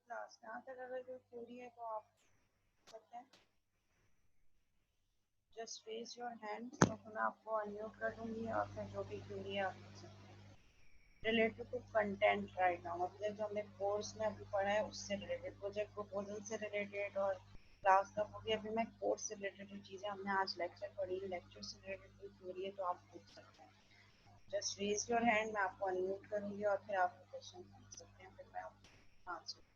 Class यहाँ तक अगर कोई क्वेरी है तो आप सकते हैं। जस्ट रेज योर हैंड, तो मैं आपको अनम्यूट कर दूंगी और फिर जो भी क्वेरी है आप पूछ सकते हैं related to content right now. मतलब जो हमने कोर्स में अभी पढ़ा है उससे रिलेटेड, प्रोजेक्ट प्रपोजल से रिलेटेड और क्लास का हो गया। अभी मैं कोर्स से रिलेटेड जो चीज़ें हमने आज लेक्चर पढ़ी, लेक्चर से रिलेटेड कोई क्वेरी है तो आप पूछ सकते हैं। जस्ट रेज योर हैंड, मैं आपको अनम्यूट करूंगी और फिर आप क्वेश्चन पूछ सकते हैं, फिर मैं आपको आंसर।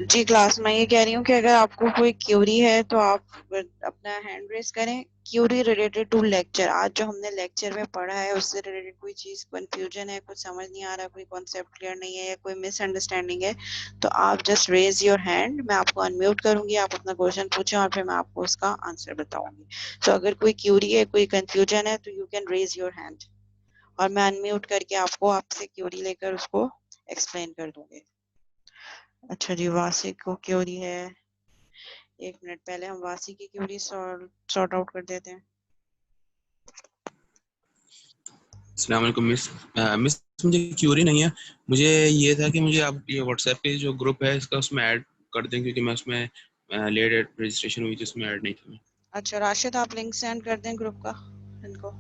जी क्लास, मैं ये कह रही हूँ कि अगर आपको कोई क्यूरी है तो आप अपना हैंड रेस करें। क्यूरी रिलेटेड टू लेक्चर, आज जो हमने लेक्चर में पढ़ा है उससे रिलेटेड कोई चीज कंफ्यूजन है, कुछ समझ नहीं आ रहा, कोई कॉन्सेप्ट क्लियर नहीं है या कोई मिसअंडरस्टैंडिंग है, तो आप जस्ट रेज योर हैंड, मैं आपको अनम्यूट करूंगी, आप अपना क्वेश्चन पूछें और फिर मैं आपको उसका आंसर बताऊंगी। तो अगर कोई क्यूरी है, कोई कंफ्यूजन है, तो you can raise your hand और मैं अनम्यूट करके आपको आपसे क्यूरी लेकर उसको एक्सप्लेन कर दूंगी। अच्छा जी, वासिक को क्यूरी है। एक मिनट, पहले हम वासी की क्यूरी सॉर्ट आउट कर देते हैं। अस्सलाम वालेकुम मिस। मिस मुझे क्यूरी नहीं है, मुझे ये था कि मुझे आप ये व्हाट्सएप पे जो ग्रुप है इसका उसमें ऐड कर दें, क्योंकि मैं उसमें लेट रजिस्ट्रेशन हुई थी, उसमें ऐड नहीं था मैं। अच्छा राशिद, आप लिंक सेंड कर दें ग्रुप का, इनको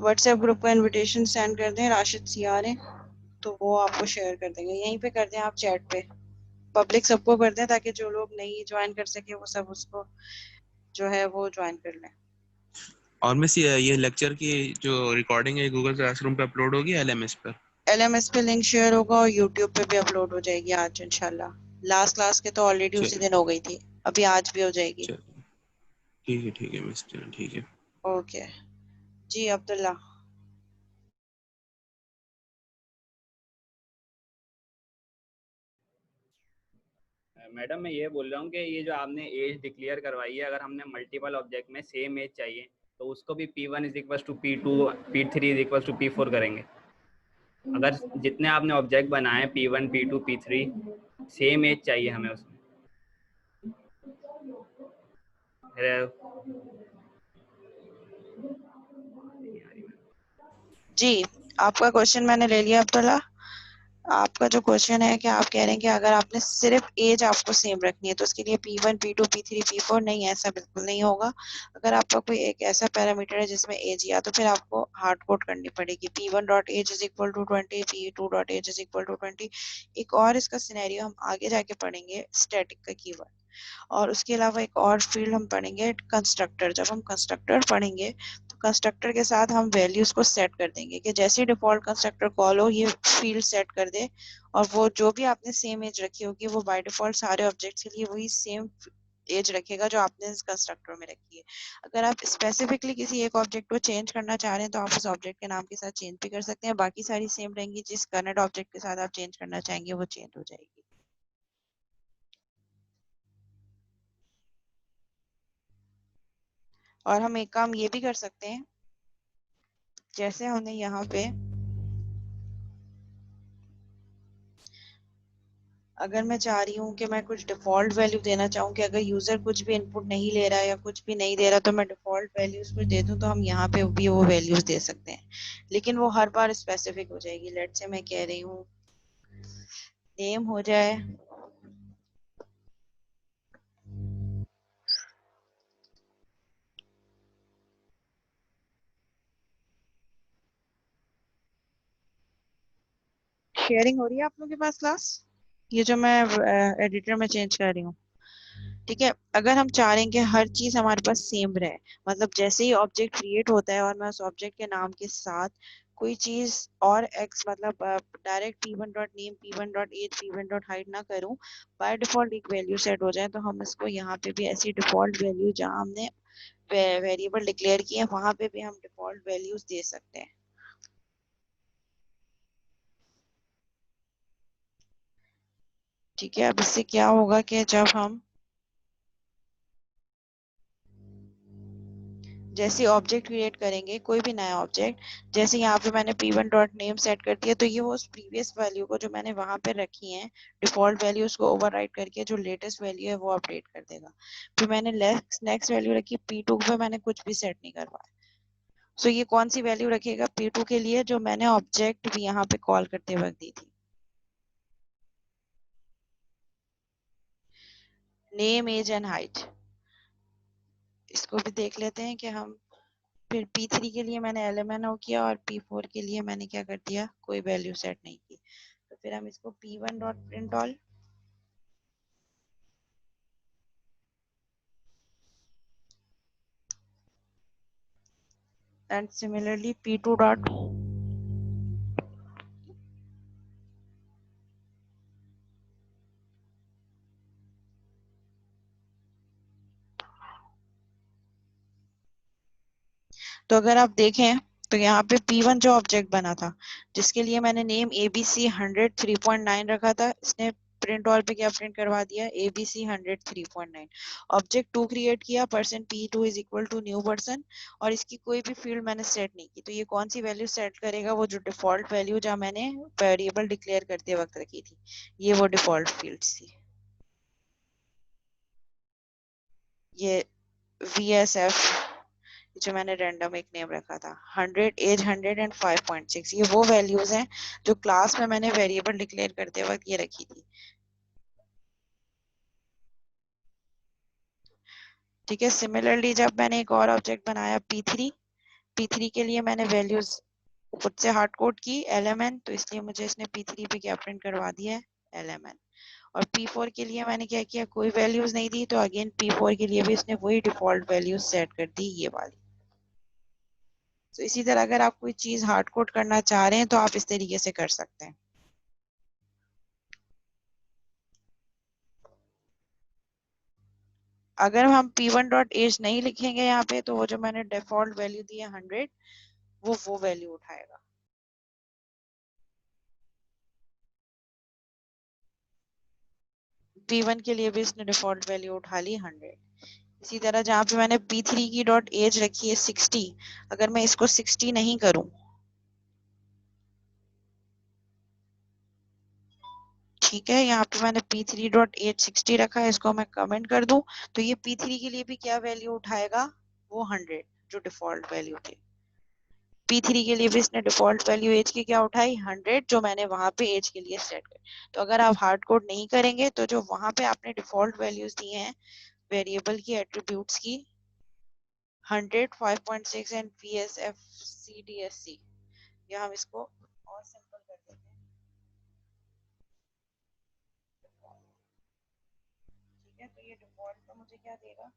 व्हाट्सएप ग्रुप का इनविटेशन सेंड कर दें। राशिद सीआर है तो वो आपको शेयर कर देंगे, यहीं पे कर दें आप चैट पे, पब्लिक सबको कर दें ताकि जो लोग नहीं ज्वाइन कर सके वो सब उसको जो है वो ज्वाइन कर लें। और मिस ये लेक्चर की जो रिकॉर्डिंग है गूगल क्लासरूम पे अपलोड होगी एलएमएस पर? एलएमएस पे लिंक शेयर होगा और यूट्यूब पे भी अपलोड हो जाएगी आज इंशाल्लाह। लास्ट क्लास के तो ऑलरेडी उसी चलिए दिन हो गई थी, अभी आज भी हो जाएगी। चलिए, ठीक है मिस, चलिए ठीक है। ओके जी अब्दुल्ला। मैडम मैं ये बोल रहा हूँ कि ये जो आपने एज डिक्लेयर करवाई है, अगर हमने मल्टीपल ऑब्जेक्ट में सेम एज चाहिए तो उसको भी P1 is equal to P2, P3 is equal to P4 करेंगे। अगर जितने आपने ऑब्जेक्ट बनाए P1, P2, P3 same age चाहिए हमें उसमें। जी आपका क्वेश्चन मैंने ले लिया अब्दुल्ला। आपका जो क्वेश्चन है कि आप कह रहे हैं कि अगर आपने सिर्फ एज आपको सेम रखनी है तो उसके लिए P1, P2, P3, P4 नहीं, ऐसा बिल्कुल नहीं होगा। अगर आपका कोई एक ऐसा पैरामीटर है जिसमें एज या तो फिर आपको हार्ड कोड करनी पड़ेगी P1 dot age is equal to 20, P2 dot age is equal to 20। एक और इसका सिनेरियो हम आगे जाके पढ़ेंगे, स्टैटिक का कीवर्ड। और उसके अलावा एक और फील्ड हम पढ़ेंगे कंस्ट्रक्टर। जब हम कंस्ट्रक्टर पढ़ेंगे तो कंस्ट्रक्टर के साथ हम वैल्यूज को सेट कर देंगे कि जैसे डिफॉल्ट कंस्ट्रक्टर कॉल हो ये फील्ड सेट कर दे, और वो जो भी आपने सेम एज रखी होगी वो बाय डिफॉल्ट सारे ऑब्जेक्ट्स के लिए वही सेम एज रखेगा जो आपने इस कंस्ट्रक्टर में रखी है। अगर आप स्पेसिफिकली किसी एक ऑब्जेक्ट को चेंज करना चाह रहे हैं तो आप उस ऑब्जेक्ट के नाम के साथ चेंज भी कर सकते हैं, बाकी सारी सेम रहेंगी। जिस करंट ऑब्जेक्ट के साथ आप चेंज करना चाहेंगे वो चेंज हो जाएगी। और हम एक काम ये भी कर सकते हैं, जैसे हमने यहाँ पे अगर मैं चाह रही हूँ कि मैं कुछ डिफॉल्ट वैल्यू देना चाहूँ कि अगर यूजर कुछ भी इनपुट नहीं ले रहा है या कुछ भी नहीं दे रहा तो मैं डिफॉल्ट वैल्यूज कुछ दे दूँ, तो हम यहाँ पे भी वो वैल्यूज दे सकते हैं, लेकिन वो हर बार स्पेसिफिक हो जाएगी। लेट से मैं कह रही हूँ नेम हो जाए शेयरिंग हो रही है आप लोगों के पास क्लास, ये जो मैं एडिटर में चेंज कर रही हूँ। ठीक है, अगर हम चाह रहे हैं कि हर चीज हमारे पास सेम रहे, मतलब जैसे ही ऑब्जेक्ट क्रिएट होता है और मैं उस ऑब्जेक्ट के नाम के साथ कोई चीज और एक्स मतलब direct P1 dot name, P1 dot age, P1 dot height ना करूं, बाय डिफॉल्ट एक वैल्यू सेट हो जाए, तो हम इसको यहाँ पे भी ऐसी डिफॉल्ट वैल्यू जहाँ हमने वेरिएबल डिक्लेयर किए हैं वहां पे भी हम डिफॉल्ट वैल्यूज दे सकते हैं। ठीक है, अब इससे क्या होगा कि जब हम जैसे ऑब्जेक्ट क्रिएट करेंगे, कोई भी नया ऑब्जेक्ट, जैसे यहाँ पे मैंने p1 डॉट नेम सेट कर दिया, तो ये वो उस प्रीवियस वैल्यू को जो मैंने वहां पे रखी है डिफॉल्ट वैल्यू, उसको ओवरराइट करके जो लेटेस्ट वैल्यू है वो अपडेट कर देगा। फिर मैंने नेक्स्ट वैल्यू रखी p2 पे, मैंने कुछ भी सेट नहीं करवाया। सो ये कौन सी वैल्यू रखेगा p2 के लिए, जो मैंने ऑब्जेक्ट भी यहाँ पे कॉल करते वक्त दी थी, नेम एज एंड हाइट। इसको भी देख लेते हैं कि हम, फिर P3 के लिए मैंने LMNO किया और P4 के लिए मैंने क्या कर दिया, कोई वैल्यू सेट नहीं की। तो फिर हम इसको P1 dot print all and similarly P2 dot, तो अगर आप देखें तो यहाँ पे P1 जो ऑब्जेक्ट बना था, जिसके लिए मैंने नेम ABC 100 3.9 रखा था, इसने प्रिंट ऑल पे क्या प्रिंट करवा दिया, ABC 100 3.9। ऑब्जेक्ट 2 क्रिएट किया, person P2 is equal to new person, और इसकी कोई भी फील्ड मैंने सेट नहीं की। तो ये कौन सी वैल्यू सेट करेगा, वो जो डिफॉल्ट वैल्यू जहाँ मैंने वेरिएबल डिक्लेयर करते वक्त रखी थी, ये वो डिफॉल्ट फील्ड थी, ये VSF, जो मैंने रैंडम एक नेम रखा था, 100 एज 100 एंड 5.6, ये वो वैल्यूज हैं जो क्लास में मैंने वेरिएबल डिक्लेयर करते वक्त ये रखी थी। ठीक है, सिमिलरली जब मैंने एक और ऑब्जेक्ट बनाया P3 के लिए मैंने वैल्यूज खुद से हार्ड कोड की LMN, तो इसलिए मुझे इसने P3 पे क्या प्रिंट करवा दिया है, LMN। और P4 के लिए मैंने क्या किया, कोई वैल्यूज नहीं दी, तो अगेन P4 के लिए भी इसने वही डिफॉल्ट वैल्यूज सेट कर दी, ये वाली। तो इसी तरह अगर आप कोई चीज हार्ड कोड करना चाह रहे हैं तो आप इस तरीके से कर सकते हैं। अगर हम P1 डॉट एज नहीं लिखेंगे यहाँ पे, तो वो जो मैंने डिफॉल्ट वैल्यू दी है 100, वो वैल्यू उठाएगा। P1 के लिए भी इसने डिफॉल्ट वैल्यू उठा ली 100। इसी तरह जहाँ पे मैंने P3 की डॉट एज रखी है 60, अगर मैं इसको 60 नहीं करूं, ठीक है, यहाँ पे मैंने P3 डॉट एज 60 रखा है, इसको मैं कमेंट कर दूं, तो ये P3 के लिए भी क्या वैल्यू उठाएगा, वो 100 जो डिफॉल्ट वैल्यू थी। P3 के लिए भी इसने डिफॉल्ट वैल्यू एज की क्या उठाई, 100, जो मैंने वहां पे एज के लिए सेट कर। तो अगर आप हार्ड कोड नहीं करेंगे तो जो वहां पे आपने डिफॉल्ट वैल्यूज दी हैं वेरिएबल की, एट्रीब्यूट्स की, 100 5.6 एंड VSF CDSC, या हम इसको और सिंपल कर देते हैं, ठीक है, तो ये डिफॉल्ट का मुझे क्या देगा,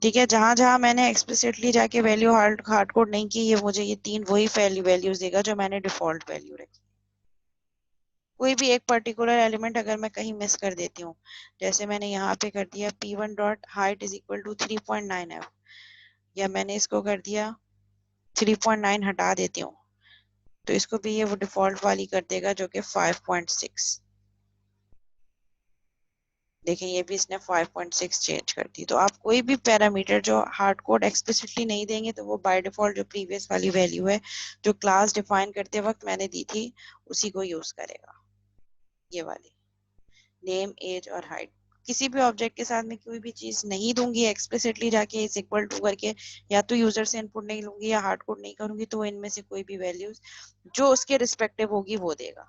ठीक है, जहां जहां मैंने एक्सप्लिसिटली जाके वैल्यू हार्ड कोड नहीं की, ये मुझे ये तीन वही वैल्यूज देगा जो मैंने डिफॉल्ट वैल्यू रखी। कोई भी एक पर्टिकुलर एलिमेंट अगर मैं कहीं मिस कर देती हूँ, जैसे मैंने यहाँ पे कर दिया P1 dot height is equal to 3.9F, या मैंने इसको कर दिया 3.9 हटा देती हूँ, तो इसको भी ये वो डिफॉल्ट वाली कर देगा जो कि 5.6। देखें ये भी इसने 5.6 चेंज कर दी। तो आप कोई भी पैरामीटर जो हार्ड कोड एक्सप्लिसिटली नहीं देंगे, तो वो बाय डिफॉल्ट जो प्रीवियस वाली वैल्यू है जो क्लास डिफाइन करते वक्त मैंने दी थी, उसी को यूज करेगा, ये वाली नेम एज और हाइट। किसी भी ऑब्जेक्ट के साथ मैं कोई भी चीज नहीं दूंगी एक्सप्लिसिटली जाके इज इक्वल टू करके, या तो यूजर से इनपुट नहीं लूंगी या हार्ड कोड नहीं करूंगी, तो इनमें से कोई भी वैल्यूज जो उसके रिस्पेक्टिव होगी वो देगा।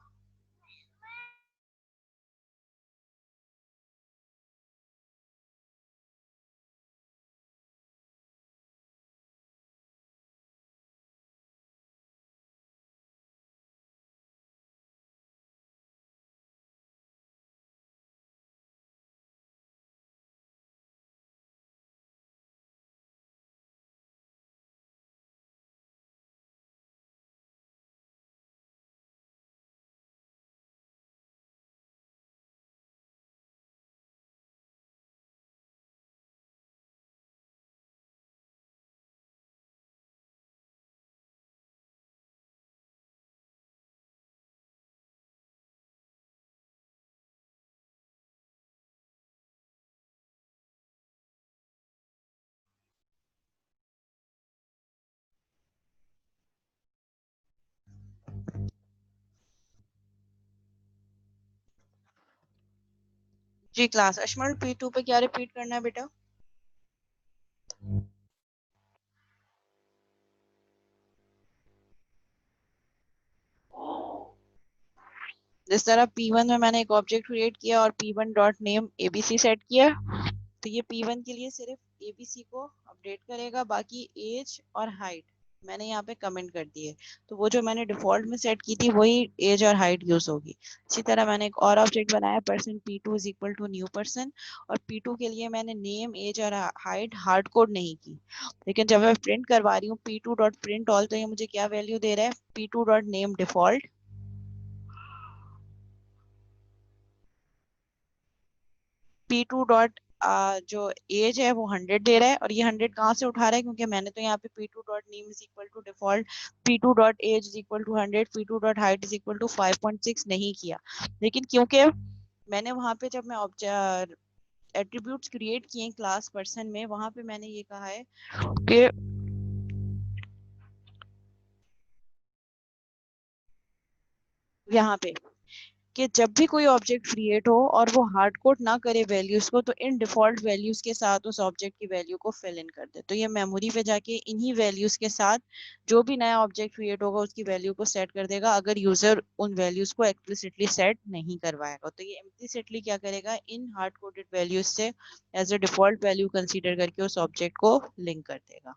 जी क्लास अशमल P2 पे क्या रिपीट करना है बेटा? जिस तरह P1 में मैंने एक ऑब्जेक्ट क्रिएट किया और P1 dot name ABC set किया, तो ये P1 के लिए सिर्फ ABC को अपडेट करेगा, बाकी एज और हाइट मैंने यहाँ पे कमेंट कर दिए। तो वो जो मैंने डिफॉल्ट में सेट की थी वही एज और हाइट यूज होगी। इसी तरह मैंने एक और ऑब्जेक्ट बनाया person P2 is equal to new person, और P2 के लिए मैंने नेम एज और हाइट हार्ड कोड नहीं की, लेकिन जब मैं प्रिंट करवा रही हूँ P2 डॉट प्रिंट ऑल, तो ये मुझे क्या वैल्यू दे रहा है? P2 dot name default, P2 dot जो एज है वो 100 दे रहा है, और ये 100 कहाँ से उठा रहा है? क्योंकि मैंने तो यहाँ पे P2 dot name is equal to default P2 dot age is equal to 100 P2 dot height is equal to 5.6 नहीं किया। लेकिन क्योंकि मैंने वहां पे जब मैं ऑब्जेक्ट एट्रीब्यूट्स क्रिएट किए क्लास पर्सन में, वहां पे मैंने ये कहा है कि यहाँ पे कि जब भी कोई ऑब्जेक्ट क्रिएट हो और वो हार्ड कोड ना करे वैल्यूज को, तो इन डिफॉल्ट वैल्यूज के साथ उस ऑब्जेक्ट की वैल्यू को फिल इन कर दे। तो ये मेमोरी पे जाके इन्हीं वैल्यूज के साथ जो भी नया ऑब्जेक्ट क्रिएट होगा उसकी वैल्यू को सेट कर देगा, अगर यूजर उन वैल्यूज को एक्सप्लिसिटली सेट नहीं करवाएगा। तो ये इम्प्लिसिटली क्या करेगा? इन हार्ड कोडेड वैल्यूज से as a default value consider करके उस ऑब्जेक्ट को लिंक कर देगा।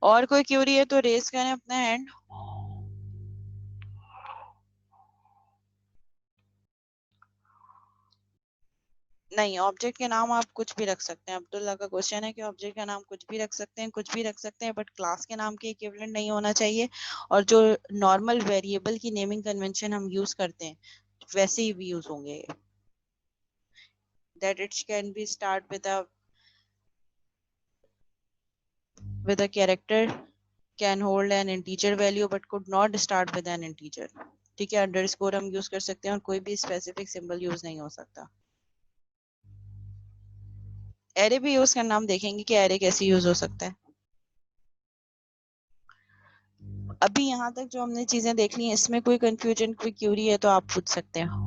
और कोई क्यूरी है तो रेज करें अपना हैंड। नहीं, ऑब्जेक्ट के नाम आप कुछ भी रख सकते हैं। अब्दुल्ला का क्वेश्चन है कि ऑब्जेक्ट का नाम कुछ भी रख सकते हैं, कुछ भी रख सकते हैं, बट क्लास के नाम के इक्विवेलेंट नहीं होना चाहिए। और जो नॉर्मल वेरिएबल की नेमिंग कन्वेंशन हम यूज करते हैं वैसे ही भी यूज होंगे। That it can be start with a character, can hold an integer value but could not start with an integer। ठीक है, अंडरस्कोर हम यूज कर सकते हैं और कोई भी स्पेसिफिक सिंबल यूज नहीं हो सकता। एरे भी यूज करना हम देखेंगे कि एरे कैसे यूज हो सकता है। अभी यहाँ तक जो हमने चीजें देख ली हैं, इसमें कोई कंफ्यूजन, कोई क्यूरी है तो आप पूछ सकते हैं।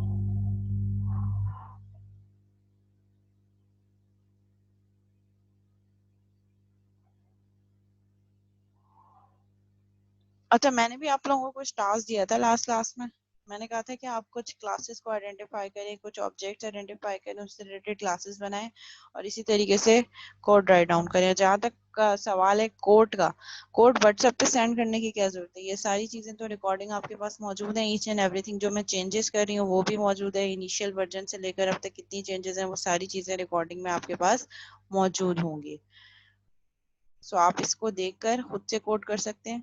अच्छा, मैंने भी आप लोगों को कुछ टास्क दिया था लास्ट क्लास में। मैंने कहा था कि आप कुछ क्लासेस को आइडेंटिफाई करें, कुछ ऑब्जेक्ट्स आइडेंटिफाई करें, उससे रिलेटेड क्लासेस बनाएं और इसी तरीके से कोड राइट डाउन करें। जहाँ तक का सवाल है कोड का, कोड व्हाट्सएप पे सेंड करने की क्या जरूरत है? ये सारी चीजें तो रिकॉर्डिंग आपके पास मौजूद है, ईच एंड एवरीथिंग। जो मैं चेंजेस कर रही हूँ वो भी मौजूद है, इनिशियल वर्जन से लेकर अब तक कितनी चेंजेस हैं वो सारी चीजें रिकॉर्डिंग में आपके पास मौजूद होंगी। सो आप इसको देखकर खुद से कोड कर सकते हैं।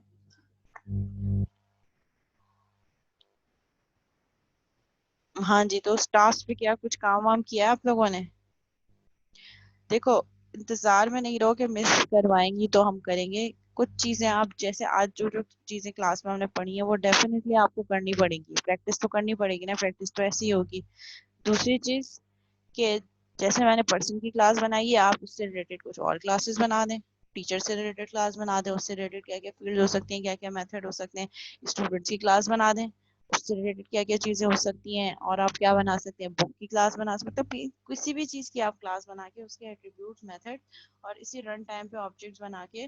हाँ जी, तो उस टास्क पे क्या कुछ काम वाम किया आप लोगों ने? देखो, इंतजार में नहीं रहो कि मिस करवाएंगी तो हम करेंगे। कुछ चीजें आप जैसे आज जो जो चीजें क्लास में हमने पढ़ी है वो डेफिनेटली आपको करनी पड़ेगी। प्रैक्टिस तो करनी पड़ेगी ना, प्रैक्टिस तो ऐसी ही होगी। दूसरी चीज कि जैसे मैंने पर्सन की क्लास बनाई है, आप उससे रिलेटेड कुछ और क्लासेस बना दें। टीचर से रिलेटेड क्लास बना दें, उससे रिलेटेड क्या क्या फील्ड हो सकती हैं, क्या क्या मेथड हो सकते हैं। स्टूडेंट्स की क्लास बना दें, उससे रिलेटेड क्या क्या चीजें हो सकती हैं। और आप क्या बना सकते हैं? बुक की क्लास बना सकते हैं। मतलब किसी भी चीज की आप क्लास बना के उसके एट्रीब्यूट्स, मेथड और इसी रन टाइम पे ऑब्जेक्ट्स बना के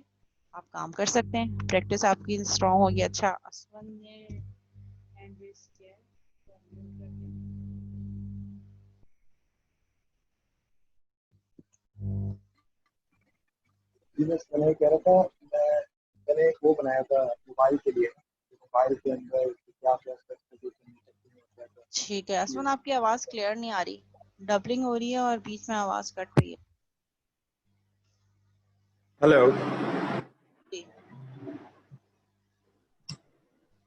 आप काम कर सकते हैं। प्रैक्टिस आपकी स्ट्रांग होगी। अच्छा, असवन ने हैंड रेज किया है, तो unmute कर दें। जी मैं कह रहा था, मैंने एक वो बनाया था मोबाइल के लिए। मोबाइल के अंदर क्या क्या स्पेसिफिकेशन हो सकती है, क्या क्या। ठीक है असमान, आपकी आवाज क्लियर नहीं आ रही, डबलिंग हो रही है और बीच में आवाज कट रही है। हेलो, जी,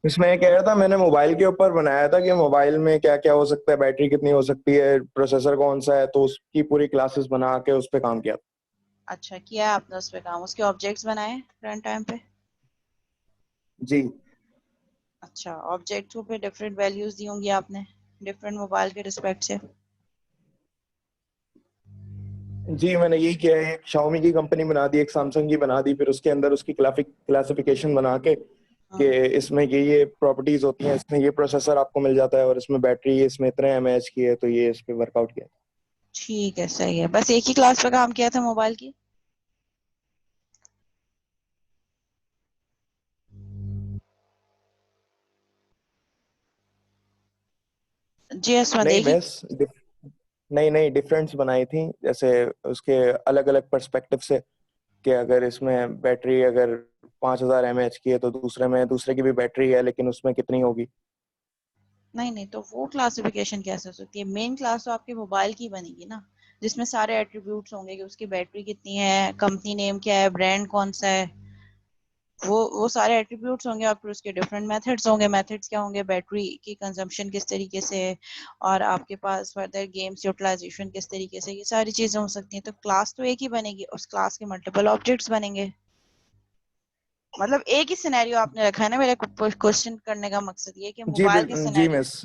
इसमें ये कह रहा था मैंने मोबाइल के ऊपर बनाया था कि मोबाइल में क्या क्या हो सकता है, बैटरी कितनी हो सकती है, प्रोसेसर कौन सा है, तो उसकी पूरी क्लासेस बना के उस पर काम किया। अच्छा किया है आपने उस पे काम, उसके ऑब्जेक्ट्स बनाए रन टाइम पे? जी अच्छा, ऑब्जेक्ट्स पे डिफरेंट वैल्यूज दी होंगी आपने डिफरेंट मोबाइल के रिस्पेक्ट से। जी मैंने यही किया है, एक Xiaomi की कंपनी बना दी, एक सैमसंग की बना दी, फिर उसके अंदर उसकी क्लासिफिकेशन बना के कि हाँ, इसमें ये प्रॉपर्टीज होती हैं, इसमें ये प्रोसेसर आपको मिल जाता है और इसमें बैटरी इसमें इतने एमएएच की है, तो ये इस पे वर्कआउट किया। ठीक है, सही है। बस एक ही क्लास पे काम किया था मोबाइल की? जी असमत, नहीं एक ही? मिस, नहीं नहीं, डिफरेंट्स बनाई थी, जैसे उसके अलग अलग पर्सपेक्टिव से, कि अगर इसमें बैटरी अगर 5000 mAh की है तो दूसरे की भी बैटरी है, लेकिन उसमें कितनी होगी। नहीं नहीं, तो वो क्लासिफिकेशन कैसे हो सकती है? मेन क्लास तो आपके मोबाइल की बनेगी ना, जिसमें सारे एट्रीब्यूट्स होंगे कि उसकी बैटरी कितनी है, कंपनी नेम क्या है, ब्रांड कौन सा है, वो सारे एट्रीब्यूट्स होंगे। और फिर उसके डिफरेंट मेथड्स होंगे। मेथड्स क्या होंगे? बैटरी की कंजम्पशन किस तरीके से है, और आपके पास फर्दर गेम्स यूटिलाइजेशन किस तरीके से, ये सारी चीजें हो सकती हैं। तो क्लास तो एक ही बनेगी, उस क्लास के मल्टीपल ऑब्जेक्ट्स बनेंगे। मतलब एक ही सिनेरियो आपने रखा है ना, मेरे क्वेश्चन करने का मकसद ये है कि जी मोबाइल के जी सिनेरियो। मिस।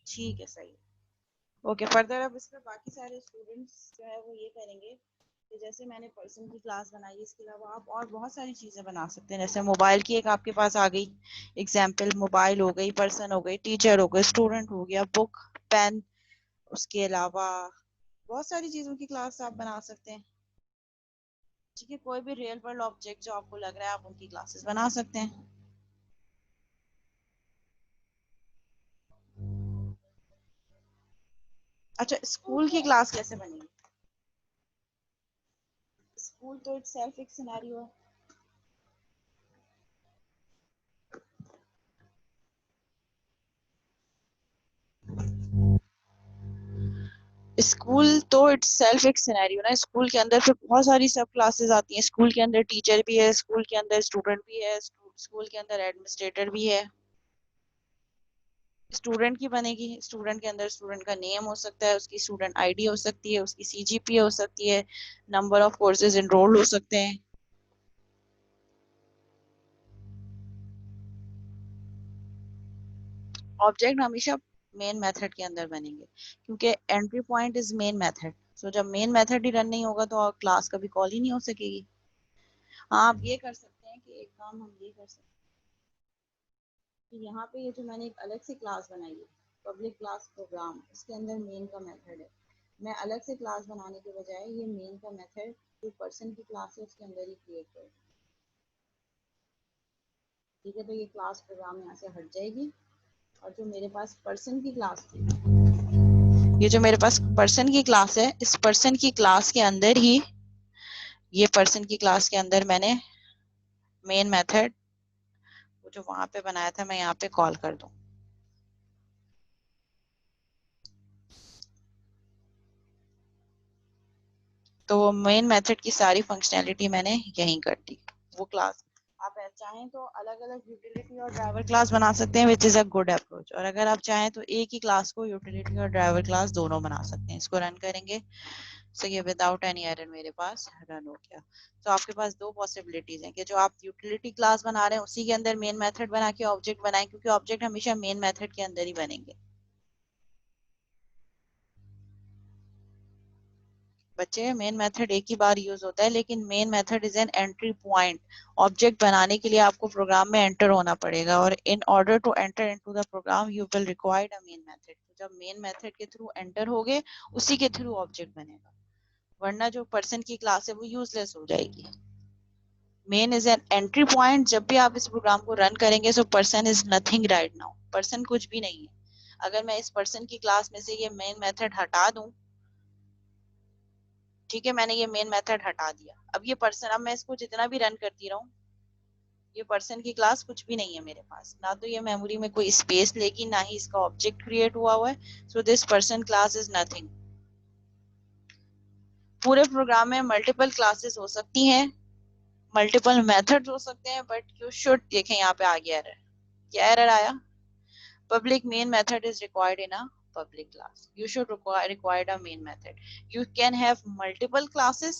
ठीक है, सही है। ओके, फर्दर अब इस पर बाकी सारे स्टूडेंट्स जो है वो ये करेंगे कि जैसे मैंने पर्सन की क्लास बनाई, इसके अलावा आप और बहुत सारी चीजें बना सकते हैं। जैसे मोबाइल की एक आपके पास आ गई एग्जाम्पल, मोबाइल हो गई, पर्सन हो गई, टीचर हो गई, स्टूडेंट हो गया, बुक, पेन। उसके अलावा बहुत सारी चीजों की क्लास आप बना सकते हैं। ठीक है, कोई भी रियल वर्ल्ड ऑब्जेक्ट जो आपको लग रहा है आप उनकी क्लासेस बना सकते हैं। अच्छा, स्कूल की क्लास कैसे बनेगी? स्कूल तो इटसेल्फ एक सिनेरियो है। स्कूल तो इटसेल्फ एक सिनेरियो ना। स्कूल के अंदर फिर बहुत सारी सब क्लासेस आती हैं। स्कूल के अंदर टीचर भी है, स्कूल के अंदर स्टूडेंट भी है, स्कूल के अंदर एडमिनिस्ट्रेटर भी है। स्टूडेंट की बनेगी, स्टूडेंट के अंदर स्टूडेंट का नेम हो सकता है, उसकी स्टूडेंट आईडी हो सकती है, उसकी सीजीपीए हो सकती है, नंबर ऑफ कोर्सेज एनरोल्ड हो सकते हैं। ऑब्जेक्ट हमेशा मेन मेथड के अंदर बनेंगे, क्योंकि entry point is main method. सो जब मेन मेथड ही रन नहीं होगा तो क्लास कभी कॉल ही नहीं हो सकेगी। हाँ, आप ये कर सकते हैं कि एक काम हम ये कर सकते हैं कि यहाँ पे ये जो मैंने एक अलग से क्लास बनाई है, पब्लिक क्लास प्रोग्राम, इसके अंदर मेन का मेथड है। मैं अलग से क्लास बनाने के बजाय ये मेन का मेथड जो पर्सन की क्लास है उसके अंदर ही क्रिएट कर। ठीक है, तो ये क्लास प्रोग्राम यहाँ से हट जाएगी। और जो मेरे पास पर्सन की क्लास थी, ये जो मेरे पास पर्सन की क्लास है, इस पर्सन की क्लास के अंदर ही, ये पर्सन की क्लास के अंदर मैंने मेन मेथड वो जो वहां पे बनाया था मैं यहाँ पे कॉल कर दूं। तो मेन मेथड की सारी फंक्शनैलिटी मैंने यहीं कर दी। वो क्लास आप चाहें तो अलग अलग यूटिलिटी और ड्राइवर क्लास बना सकते हैं, which is a good approach. और अगर आप चाहें तो एक ही क्लास को यूटिलिटी और ड्राइवर क्लास दोनों बना सकते हैं। इसको रन करेंगे, सो ये विदाउट एनी एरर मेरे पास रन हो गया। तो आपके पास दो पॉसिबिलिटीज हैं कि जो आप यूटिलिटी क्लास बना रहे हैं उसी के अंदर मेन मेथड बना के ऑब्जेक्ट बनाएं, क्योंकि ऑब्जेक्ट हमेशा मेन मेथड के अंदर ही बनेंगे। बच्चे, मेन मेथड एक ही बार यूज होता है, लेकिन main method is an entry point. Object बनाने के लिए आपको प्रोग्राम में एंटर होना पड़ेगा, और in order to enter into the program you will required a main method. जब मेन मेथड के थ्रू एंटर होगे उसी के थ्रू ऑब्जेक्ट बनेगा, वरना जो पर्सन की क्लास है वो यूजलेस हो जाएगी। Main is an entry point. जब भी आप इस प्रोग्राम को रन करेंगे so person is nothing right now, person कुछ भी नहीं है। अगर मैं इस पर्सन की क्लास में से ये मेन मेथड हटा दूं, ठीक है, मैंने ये मेन मेथड हटा दिया, अब ये पर्सन, अब मैं इसको जितना भी रन करती रहूं, ये पर्सन की क्लास कुछ भी नहीं है मेरे पास। ना तो ये मेमोरी में कोई स्पेस लेगी, ना ही इसका ऑब्जेक्ट क्रिएट हुआ है। So this person class is nothing. पूरे प्रोग्राम में मल्टीपल क्लासेस हो सकती हैं, मल्टीपल मेथड्स हो सकते हैं, बट यू शुड देखें यहाँ पे आ गया एरर। क्या एरर आया? Public main method is required in a public class. You should require a main method. You can have multiple classes,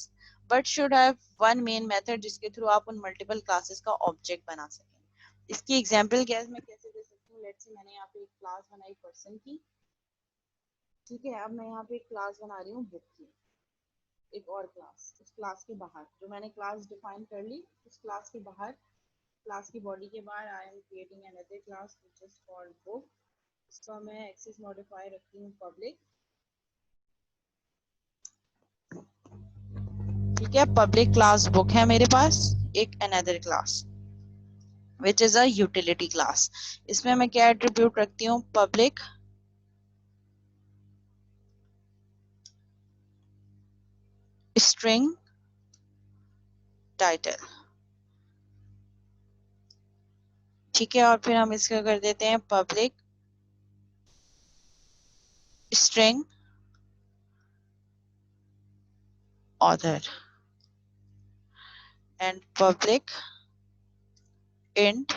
but should have one main method जिसके through आप उन multiple classes का object बना सकें। इसकी example क्या है, मैं कैसे दे सकती हूँ? लेट्स से मैंने यहाँ पे एक क्लास बनाई पर्सन की। ठीक है, अब मैं यहाँ पे एक क्लास बना रही हूँ बुक की, एक और क्लास। उस क्लास के बाहर जो मैंने क्लास डिफाइन कर ली, उस क्लास के बाहर क्लास की बॉडी के बाहर I am creating another class which is called book. इसका मैं एक्सेस मॉडिफायर रखती हूँ पब्लिक। ठीक है, पब्लिक क्लास बुक है मेरे पास, एक another class which is a utility class। इसमें मैं क्या एट्रीब्यूट रखती हूँ, पब्लिक स्ट्रिंग टाइटल। ठीक है, और फिर हम इसका कर देते हैं public string author and public int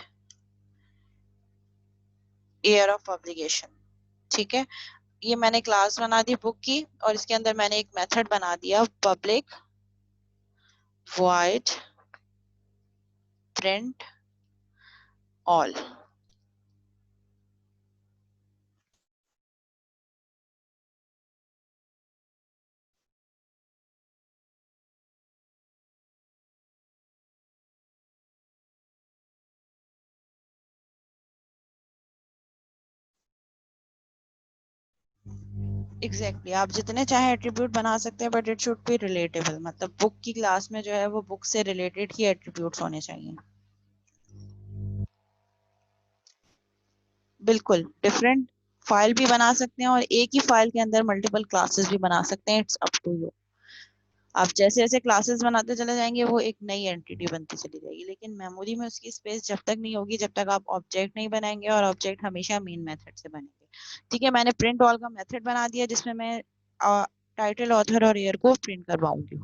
year of publication. ठीक है, ये मैंने क्लास बना दी बुक की, और इसके अंदर मैंने एक मेथड बना दिया public void print all। Exactly आप जितने चाहे एट्रीब्यूट बना सकते हैं, but it should be relatable, मतलब बुक की क्लास में जो है वो बुक से रिलेटेड ही एट्रीब्यूट्स होने चाहिए। बिल्कुल डिफरेंट फाइल भी बना सकते हैं, और एक ही फाइल के अंदर मल्टीपल क्लासेस भी बना सकते हैं, इट्स अप टू यू। आप जैसे जैसे क्लासेस बनाते चले जाएंगे वो एक नई एंटिटी बनती चली जाएगी, लेकिन मेमोरी में उसकी स्पेस जब तक नहीं होगी जब तक आप ऑब्जेक्ट नहीं बनाएंगे, और ऑब्जेक्ट हमेशा मेन मेथड से बनेंगे। ठीक है, मैंने प्रिंट ऑल का मेथड बना दिया जिसमें मैं टाइटल ऑथर और ईयर को प्रिंट करवाऊंगी।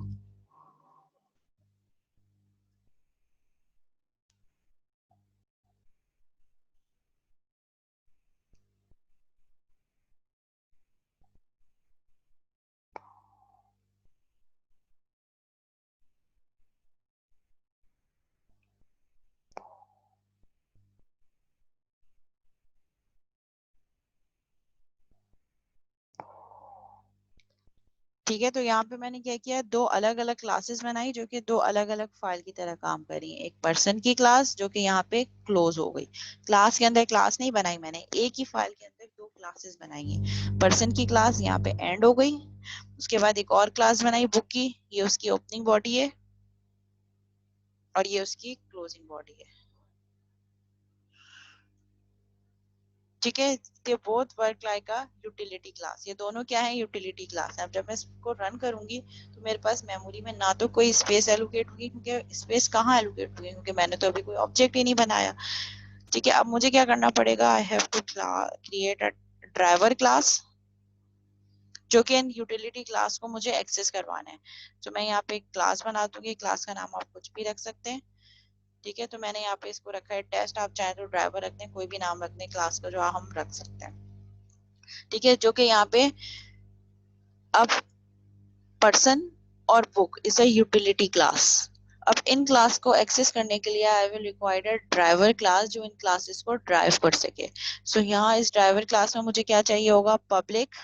ठीक है, तो यहाँ पे मैंने क्या किया, दो अलग अलग क्लासेस बनाई जो कि दो अलग अलग फाइल की तरह काम कर रही है। एक पर्सन की क्लास जो कि यहाँ पे क्लोज हो गई, क्लास के अंदर क्लास नहीं बनाई मैंने, एक ही फाइल के अंदर दो क्लासेस बनाई है। पर्सन की क्लास यहाँ पे एंड हो गई, उसके बाद एक और क्लास बनाई बुक की, ये उसकी ओपनिंग बॉडी है और ये उसकी क्लोजिंग बॉडी है। ठीक है, ये बोथ वर्क लाइक अ यूटिलिटी क्लास, ये दोनों क्या है, यूटिलिटी क्लास है। अब जब मैं इसको रन करूंगी तो मेरे पास मेमोरी में ना तो कोई स्पेस एलोकेट होगी, क्योंकि स्पेस कहाँ एलोकेट होगी, क्योंकि मैंने तो अभी कोई ऑब्जेक्ट ही नहीं बनाया। ठीक है, अब मुझे क्या करना पड़ेगा, I have to create a driver class जो कि इन यूटिलिटी क्लास को मुझे एक्सेस करवाना है। तो मैं यहाँ पे एक क्लास बना दूंगी, क्लास का नाम आप कुछ भी रख सकते हैं। ठीक है, तो मैंने यहाँ पे इसको रखा है टेस्ट, आप चाहे तो ड्राइवर रख दें, कोई भी नाम रख दें क्लास का जो हम रख सकते हैं। ठीक है, जो कि यहाँ पे अब पर्सन और book is a utility class. अब इन क्लास को एक्सेस करने के लिए I will require a driver class जो इन क्लासेस को ड्राइव कर सके। सो यहाँ इस ड्राइवर क्लास में मुझे क्या चाहिए होगा, public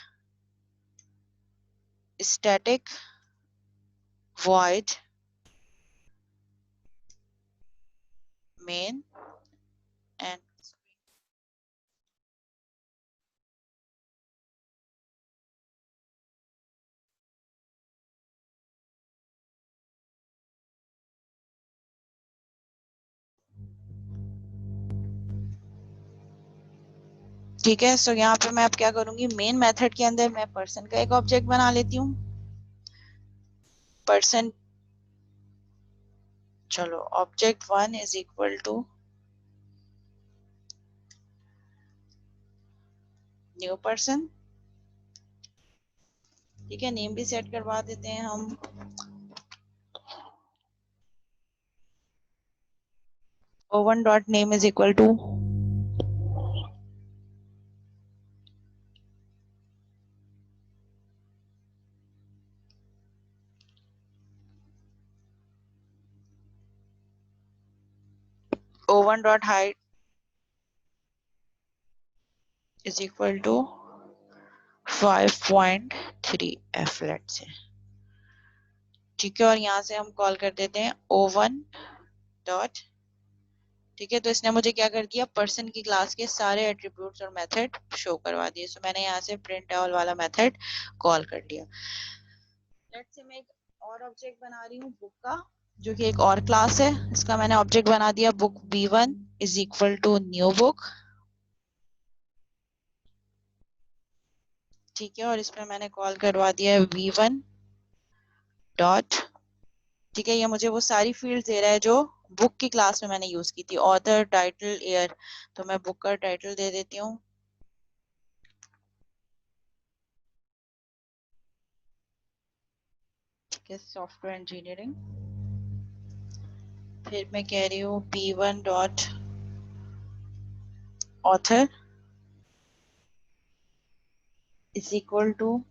static void main and. ठीक है, सो यहाँ पे मैं अब क्या करूंगी, मेन मेथड के अंदर मैं पर्सन का एक ऑब्जेक्ट बना लेती हूँ। पर्सन, चलो object 1 is equal to new person. ठीक है, नेम भी सेट करवा देते हैं हम, o1 dot name is equal to o1 dot height is equal to 5.3 f late से। ठीक है, और यहाँ से हम कॉल कर देते हैं o1 डॉट ठीक है, तो इसने मुझे क्या कर दिया, पर्सन की क्लास के सारे एट्रीब्यूट्स और मेथड शो करवा दिए। सो मैंने यहाँ से प्रिंट ऑल वाला मेथड कॉल कर लिया। लेट्स से मैं एक और ऑब्जेक्ट बना रही हूँ बुक का, जो कि एक और क्लास है। इसका मैंने ऑब्जेक्ट बना दिया book b1 is equal to new book. ठीक है, और इसमें मैंने कॉल करवा दिया है v1 डॉट। ठीक है, ये मुझे वो सारी फील्ड दे रहा है जो बुक की क्लास में मैंने यूज की थी, ऑथर, टाइटल, ईयर। तो मैं बुक का टाइटल दे देती हूँ। ठीक है, सॉफ्टवेयर इंजीनियरिंग। फिर मैं कह रही हूँ p1 dot author is equal to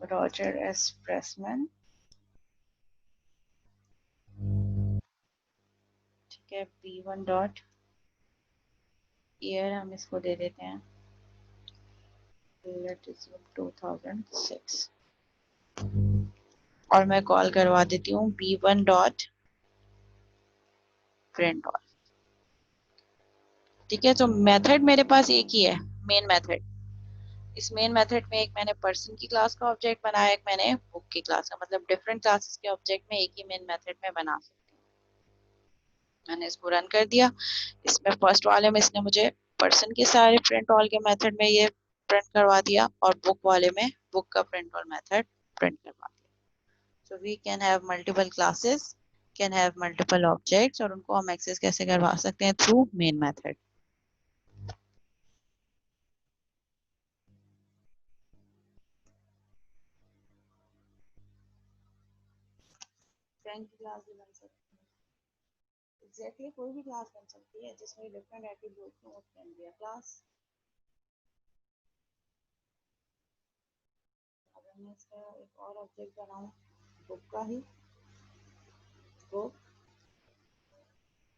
Roger S Pressman. ठीक है, p1 डॉट ईयर हम इसको दे देते हैं 2006। और मैं कॉल करवा देती हूँ p1 डॉट प्रिंट ऑल। ठीक है, तो मेथड मेरे पास एक ही है, मेन मेथड। इस मेन मेथड में एक मैंने पर्सन की क्लास का ऑब्जेक्ट बनाया, एक मैंने बुक की क्लास का, मतलब डिफरेंट क्लासेस के ऑब्जेक्ट में एक ही मेन मेथड में बना सकती हूँ। मैंने इसको रन कर दिया। इसमें फर्स्ट वाले में इसने मुझे पर्सन के सारे प्रिंट ऑल के मेथड में ये प्रिंट करवा दिया, और बुक वाले में बुक का प्रिंट ऑल मेथड प्रिंट करवा दिया। So we can have multiple classes, can have multiple objects, और उनको हम एक्सेस कैसे करवा सकते हैं, थ्रू मेन मेथड। फ्रेंड की क्लास भी बन सकती है, एग्जैक्टली कोई भी क्लास बन सकती है जिसमें डिफरेंट एट्रीब्यूट्स हो, कैन बी अ क्लास। अगर मैं इसका एक और ऑब्जेक्ट बनाऊं बुक का ही, book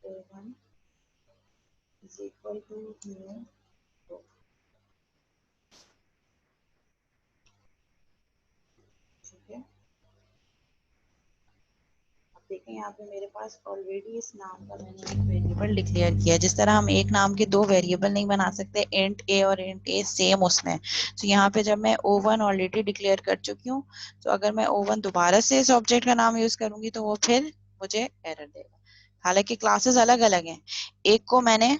a1 is equal to new book। ठीक है, अब देखें यहाँ पे मेरे पास ऑलरेडी इस नाम का मैंने एक वेरिएबल डिक्लेयर किया है। जिस तरह हम एक नाम के दो वेरिएबल नहीं बना सकते, इंट ए और इंट ए सेम उसमें, तो यहाँ पे जब मैं o1 ऑलरेडी डिक्लेयर कर चुकी हूँ, तो अगर मैं o1 दोबारा से इस ऑब्जेक्ट का नाम यूज करूंगी तो वो फिर मुझे एरर देगा। हालांकि क्लासेस अलग अलग हैं, एक को मैंने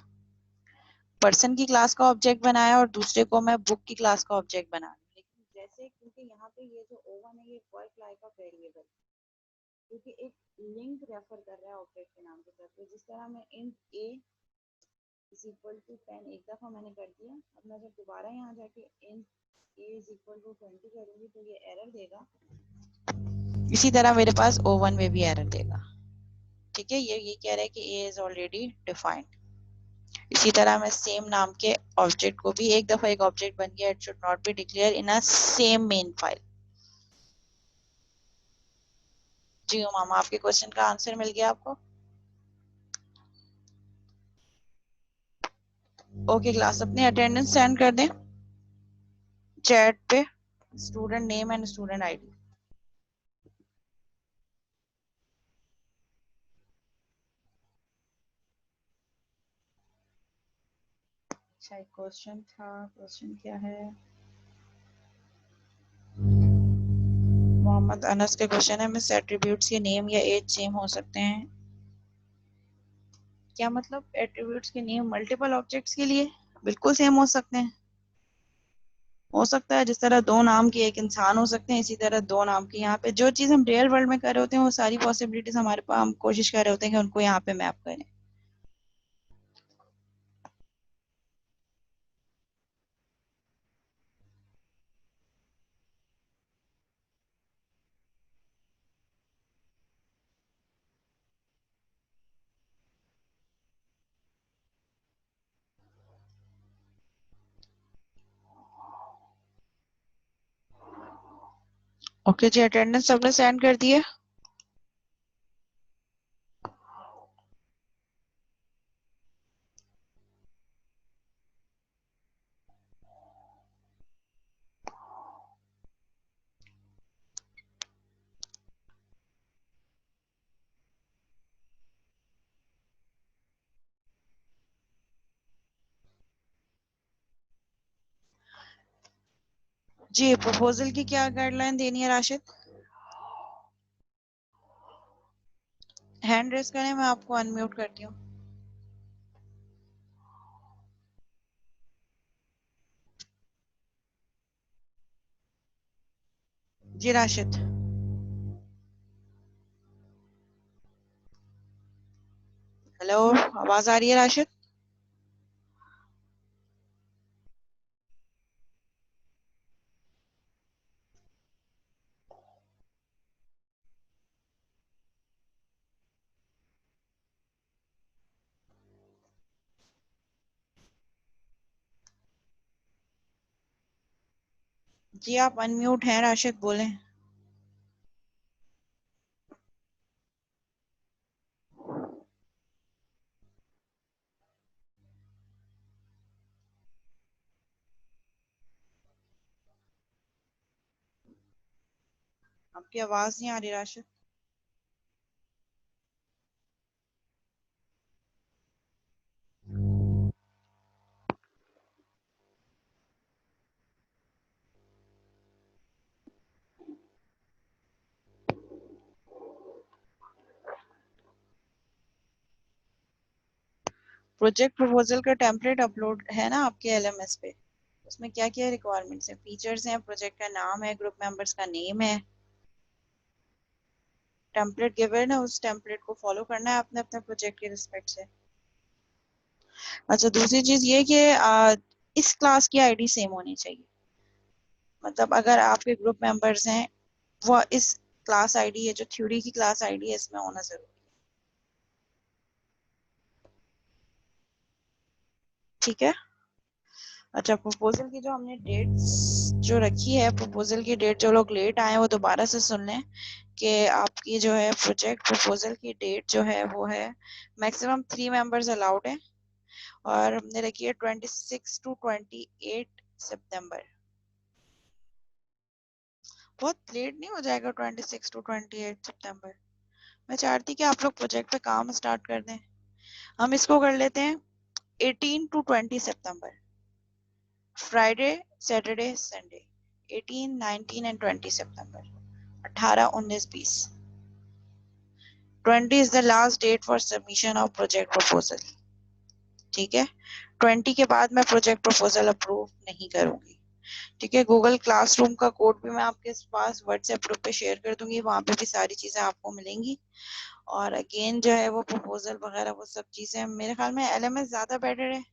पर्सन की क्लास का ऑब्जेक्ट बनाया और दूसरे को मैं बुक की क्लास का ऑब्जेक्ट बना, लेकिन जैसे क्योंकि यहाँ पे ये जो o1 है ये वर्क लाइक ऑफ वेरिएबल, क्योंकि एक लिंक रेफर कर रहा है ऑब्जेक्ट के नाम के साथ। तो जिस तरह मैं int a is equal to 10 एक दफा मैंने कर दिया, अब मैं जब दोबारा यहाँ जाके int a is equal to 20 करूंगी तो ये एरर देगा। इसी तरह मेरे पास o1 में भी एरर देगा। ठीक है, ये कह रहा है कि a इज ऑलरेडी डिफाइंड। इसी तरह मैं सेम नाम के ऑब्जेक्ट को भी, एक दफा एक ऑब्जेक्ट बन गया, it should not be declare in a same main file. जी मामा, आपके क्वेश्चन का आंसर मिल गया आपको? ओके क्लास, अपनी अटेंडेंस सेंड कर दें चैट पे, student name and student ID. अच्छा, एक क्वेश्चन था, क्वेश्चन क्या है, मोहम्मद अनस के क्वेश्चन है, मिस एट्रीब्यूट्स के नेम या एज सेम हो सकते हैं? क्या मतलब एट्रीब्यूट्स के नेम मल्टीपल ऑब्जेक्ट्स के लिए बिल्कुल सेम हो सकते हैं? हो सकता है, जिस तरह दो नाम के एक इंसान हो सकते हैं, इसी तरह दो नाम के, यहाँ पे जो चीज हम रियल वर्ल्ड में कर रहे होते हैं वो सारी पॉसिबिलिटीज हमारे पास, हम कोशिश कर रहे होते हैं कि उनको यहाँ पे मैप करें। ओके जी, अटेंडेंस सबने सेंड कर दी है? जी प्रपोजल की क्या गाइडलाइन देनी है राशिद? हैंड रेस करें, मैं आपको अनम्यूट करती हूँ। जी राशिद। हेलो, आवाज आ रही है राशिद? जी आप अनम्यूट हैं राशिद, बोलें। आपकी आवाज नहीं आ रही राशिद। प्रोजेक्ट प्रपोजल का टेम्पलेट अपलोड है ना आपके एलएमएस पे? उसमें क्या क्या रिक्वायरमेंट्स हैं, फीचर्स हैं, प्रोजेक्ट का नाम है, ग्रुप मेंबर्स का नेम है, टेम्पलेट गिवन है, उस टेम्पलेट को फॉलो करना है आपने अपने प्रोजेक्ट के रिस्पेक्ट से। अच्छा, दूसरी चीज ये कि इस क्लास की आईडी सेम होनी चाहिए। मतलब अगर आपके ग्रुप मेंबर्स हैं, वो इस क्लास आईडी है, जो थ्योरी की क्लास आईडी है, इसमें होना जरूरी है। ठीक है। अच्छा, प्रपोजल की जो हमने डेट्स जो रखी है, प्रपोजल की डेट, जो लोग लेट आए हैं वो दोबारा से सुन लें कि आपकी जो है प्रोजेक्ट प्रपोजल की डेट जो है वो है मैक्सिमम 3 मेंबर्स अलाउड है, और हमने रखी है 26 टू 28 सितंबर। बहुत लेट नहीं हो जाएगा 26 टू 28 सितंबर? मैं चाहती कि आप लोग प्रोजेक्ट पे काम स्टार्ट कर दें। हम इसको कर लेते हैं 18 टू 20 सितंबर, फ्राइडे सैटरडे संडे, 18, 19 एंड 20 सितंबर। 18, 19, 20। 20 is the last date for submission of project proposal। ठीक है। 20 के बाद मैं प्रोजेक्ट प्रपोजल अप्रूव नहीं करूंगी। ठीक है। गूगल क्लासरूम का कोड भी मैं आपके पास व्हाट्सएप ग्रुप पे शेयर कर दूंगी, वहां पे भी सारी चीजें आपको मिलेंगी। और अगेन जो है वो प्रपोजल वगैरह वो सब चीजें, मेरे ख्याल में एलएमएस ज्यादा बेटर है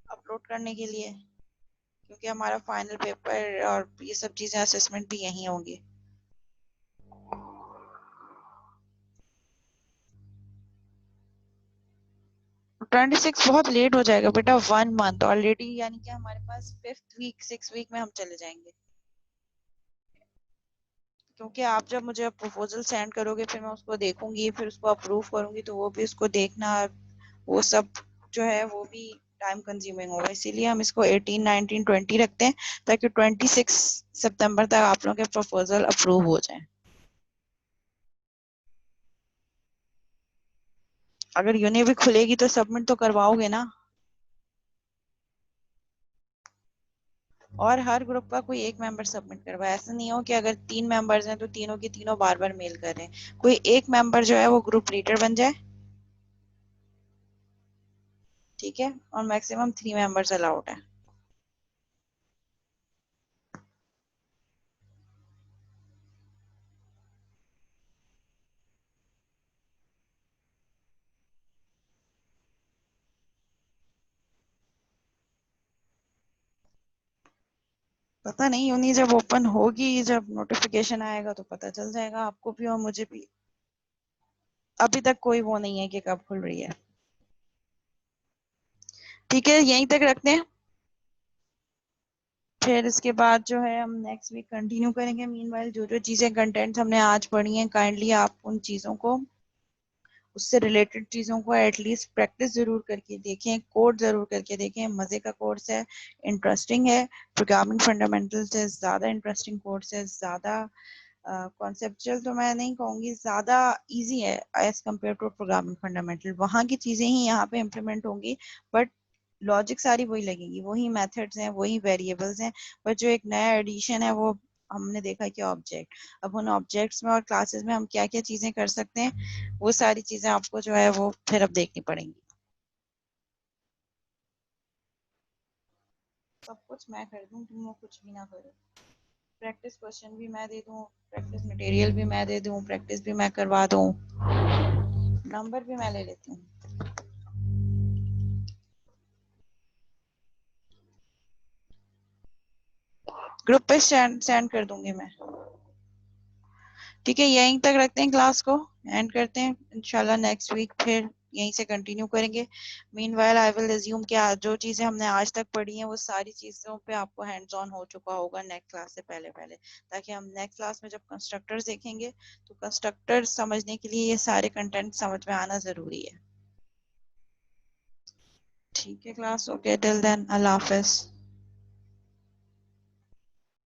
अपलोड करने के लिए, क्योंकि हमारा फाइनल पेपर और ये सब चीजें असेसमेंट भी यहीं होंगी। 26 बहुत लेट हो जाएगा बेटा, 1 मंथ ऑलरेडी, यानी कि हमारे पास 5th वीक 6th वीक में हम चले जाएंगे। क्योंकि आप जब मुझे प्रपोजल सेंड करोगे, फिर मैं उसको देखूंगी, फिर उसको अप्रूव करूंगी, तो वो भी उसको देखना, वो सब जो है वो भी टाइम कंज्यूमिंग होगा। इसीलिए हम इसको 18, 19, 20 रखते हैं, ताकि 26 सितंबर तक आप लोगों के प्रपोजल अप्रूव हो जाए। अगर यूनि भी खुलेगी तो सबमिट तो करवाओगे ना? और हर ग्रुप का कोई एक मेंबर सबमिट करवाए। ऐसा नहीं हो कि अगर 3 मेंबर्स हैं तो तीनों की तीनों बार बार मेल कर रहे हैं। कोई एक मेंबर जो है वो ग्रुप लीडर बन जाए। ठीक है। और मैक्सिमम 3 मेंबर्स अलाउड है। पता नहीं, यूनी जब ओपन होगी, जब नोटिफिकेशन आएगा तो पता चल जाएगा आपको भी और मुझे भी। अभी तक कोई वो नहीं है कि कब खुल रही है। ठीक है, यहीं तक रखते हैं। फिर इसके बाद जो है हम नेक्स्ट वीक कंटिन्यू करेंगे। मीनवाइल जो जो चीजें कंटेंट्स हमने आज पढ़ी हैं, काइंडली आप उन चीजों को, उससे रिलेटेड चीजों को एटलीस्ट प्रैक्टिस जरूर करके देखें, कोड जरूर करके देखें। मजे का कोर्स है, इंटरेस्टिंग है। प्रोग्रामिंग फंडामेंटल से ज्यादा इंटरेस्टिंग कोर्स है, ज्यादा कॉन्सेप्चुअल तो मैं नहीं कहूंगी, ज्यादा इजी है as compare to programming fundamental. वहाँ की चीजें ही यहाँ पे इम्प्लीमेंट होंगी, बट लॉजिक सारी वही लगेगी, वही मेथड्स हैं, वही वेरिएबल्स हैं, पर जो एक नया एडिशन है वो हमने देखा कि ऑब्जेक्ट। अब उन ऑब्जेक्ट्स में और क्लासेस में हम क्या क्या चीजें कर सकते हैं, वो सारी चीजें आपको जो है वो फिर अब देखनी पड़ेंगी। सब कुछ मैं कर दूं, तुम वो कुछ भी ना करो। प्रैक्टिस क्वेश्चन भी मैं दे दूं, प्रैक्टिस मटेरियल भी मैं दे दूं, प्रैक्टिस भी मैं करवा दूं, नंबर भी मैं ले लेती हूँ। ग्रुप पे सेंड कर दूंगी मैं। ठीक है, यहीं तक रखते हैं, क्लास को एंड करते हैं। इंशाल्लाह नेक्स्ट वीक फिर यहीं से कंटिन्यू करेंगे। मीनवाइल आई विल अज्यूम कि जो चीजें हमने आज तक पढ़ी हैं वो सारी चीजों पे आपको हैंड्स ऑन हो चुका होगा नेक्स्ट क्लास से पहले पहले, ताकि हम नेक्स्ट क्लास में जब कंस्ट्रक्टर्स देखेंगे तो कंस्ट्रक्टर्स समझने के लिए ये सारे कंटेंट समझ में आना जरूरी है। ठीक है क्लास, ओके, टिल देन अल्लाह हाफिज।